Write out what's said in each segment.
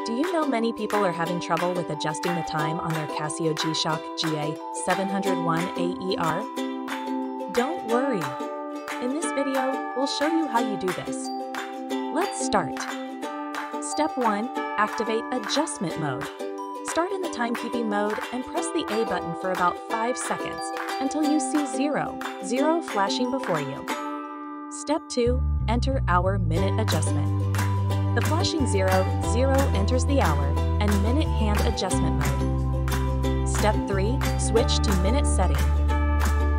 Do you know many people are having trouble with adjusting the time on their Casio G-Shock GA-700-1AER? Don't worry. In this video, we'll show you how you do this. Let's start. Step 1. Activate Adjustment Mode. Start in the Timekeeping Mode and press the A button for about 5 seconds until you see 0 flashing before you. Step 2. Enter Hour-Minute Adjustment. The flashing 0 enters the hour and minute hand adjustment mode. Step 3. Switch to minute setting.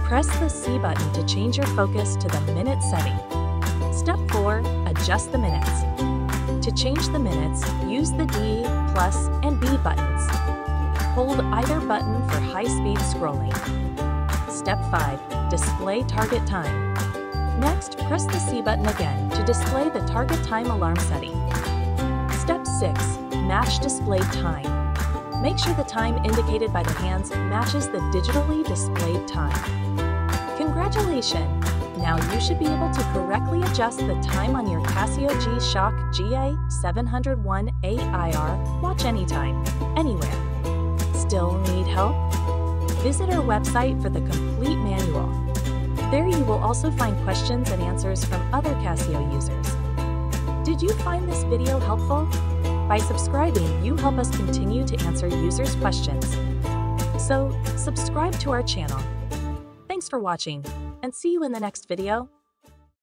Press the C button to change your focus to the minute setting. Step 4. Adjust the minutes. To change the minutes, use the D, plus, and B buttons. Hold either button for high-speed scrolling. Step 5. Display target time. Next, press the C button again to display the target time alarm setting. Step 6. Match displayed time. Make sure the time indicated by the hands matches the digitally displayed time. Congratulations! Now you should be able to correctly adjust the time on your Casio G-Shock GA-700-1AER watch anytime, anywhere. Still need help? Visit our website for the complete manual. There you will also find questions and answers from other Casio users. Did you find this video helpful? By subscribing, you help us continue to answer users' questions. So, subscribe to our channel. Thanks for watching, and see you in the next video.